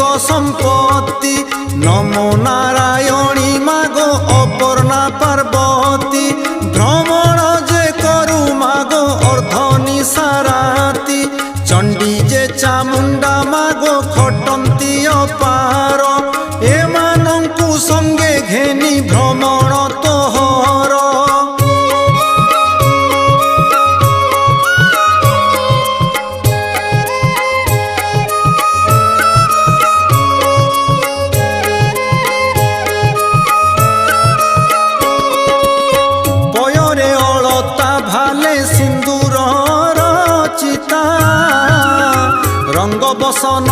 सम्पत्ति नमो नारायणी मागो अपर्णा पार्वती भ्रमण जे करु मागो अर्धनी साराती चंडी जे चामुंडा मागो खटंती अपार एमानंकु संगे घेनी भ्रमण तोहर सिंदूर रचिता रंग बसन